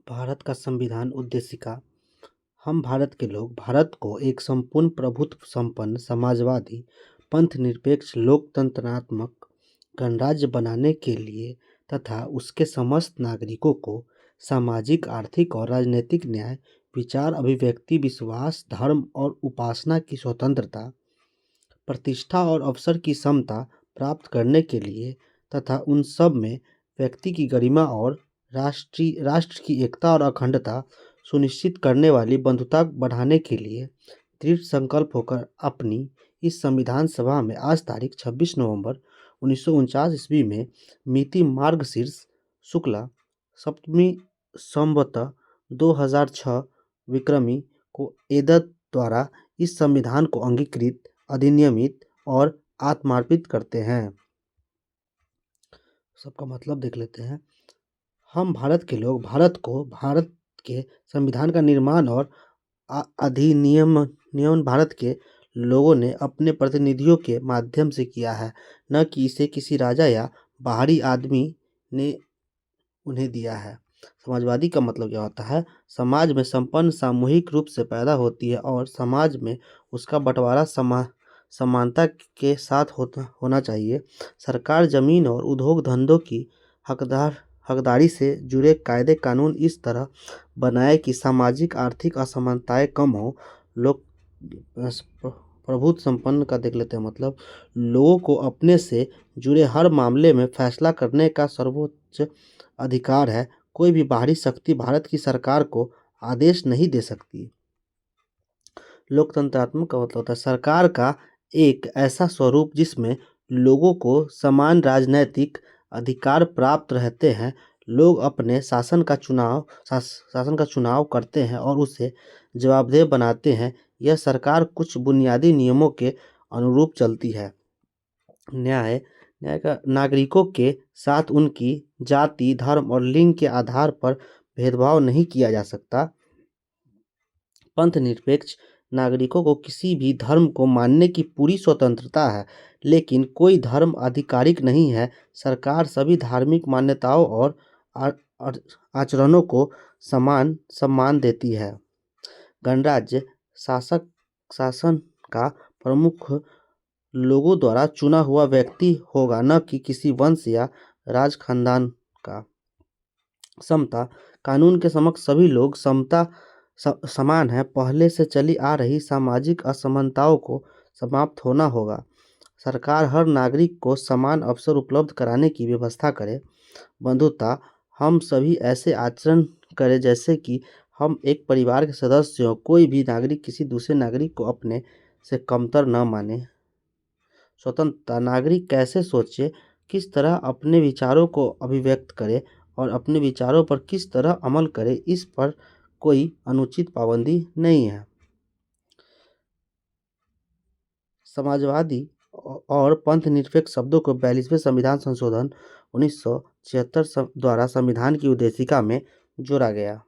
भारत का संविधान उद्देशिका। हम भारत के लोग भारत को एक संपूर्ण प्रभुत्व संपन्न समाजवादी पंथनिरपेक्ष लोकतंत्रात्मक गणराज्य बनाने के लिए तथा उसके समस्त नागरिकों को सामाजिक आर्थिक और राजनीतिक न्याय विचार अभिव्यक्ति विश्वास धर्म और उपासना की स्वतंत्रता प्रतिष्ठा और अवसर की समता प्राप्त करने के लिए तथा उन सब में व्यक्ति की गरिमा और राष्ट्र की एकता और अखंडता सुनिश्चित करने वाली बंधुता बढ़ाने के लिए दृढ़ संकल्प होकर अपनी इस संविधान सभा में आज तारीख 26 नवंबर 1949 ईस्वी में मिति मार्गशीर्ष शुक्ला सप्तमी संवत 2006 विक्रमी को एदत द्वारा इस संविधान को अंगीकृत अधिनियमित और आत्मार्पित करते हैं। सबका मतलब देख लेते हैं। हम भारत के लोग भारत के संविधान का निर्माण और अधिनियम भारत के लोगों ने अपने प्रतिनिधियों के माध्यम से किया है, न कि इसे किसी राजा या बाहरी आदमी ने उन्हें दिया है। समाजवादी का मतलब क्या होता है? समाज में संपन्न सामूहिक रूप से पैदा होती है और समाज में उसका बंटवारा समानता के साथ होना चाहिए। सरकार जमीन और उद्योग धंधों की हकदारी से जुड़े कायदे कानून इस तरह बनाए कि सामाजिक आर्थिक असमानताएं कम हो। लोग प्रभुत्व संपन्न का देख लेते हैं मतलब लोगों को अपने से जुड़े हर मामले में फैसला करने का सर्वोच्च अधिकार है। कोई भी बाहरी शक्ति भारत की सरकार को आदेश नहीं दे सकती। लोकतंत्रात्मक का मतलब होता है सरकार का एक ऐसा स्वरूप जिसमें लोगों को समान राजनैतिक अधिकार प्राप्त रहते हैं। लोग अपने शासन का चुनाव करते हैं और उसे जवाबदेह बनाते हैं। यह सरकार कुछ बुनियादी नियमों के अनुरूप चलती है। न्याय का नागरिकों के साथ उनकी जाति धर्म और लिंग के आधार पर भेदभाव नहीं किया जा सकता। पंथ निरपेक्ष नागरिकों को किसी भी धर्म को मानने की पूरी स्वतंत्रता है, लेकिन कोई धर्म आधिकारिक नहीं है। सरकार सभी धार्मिक मान्यताओं और आचरणों को समान सम्मान देती है। गणराज्य शासन का प्रमुख लोगों द्वारा चुना हुआ व्यक्ति होगा, न कि किसी वंश या राज खानदान का। समता कानून के समक्ष सभी लोग समान है। पहले से चली आ रही सामाजिक असमानताओं को समाप्त होना होगा। सरकार हर नागरिक को समान अवसर उपलब्ध कराने की व्यवस्था करे। बंधुता हम सभी ऐसे आचरण करें जैसे कि हम एक परिवार के सदस्य हों। कोई भी नागरिक किसी दूसरे नागरिक को अपने से कमतर न माने। स्वतंत्रता नागरिक कैसे सोचे, किस तरह अपने विचारों को अभिव्यक्त करे और अपने विचारों पर किस तरह अमल करे, इस पर कोई अनुचित पाबंदी नहीं है। समाजवादी और पंथ निरपेक्ष शब्दों को 42वें संविधान संशोधन 1976 द्वारा संविधान की उद्देशिका में जोड़ा गया।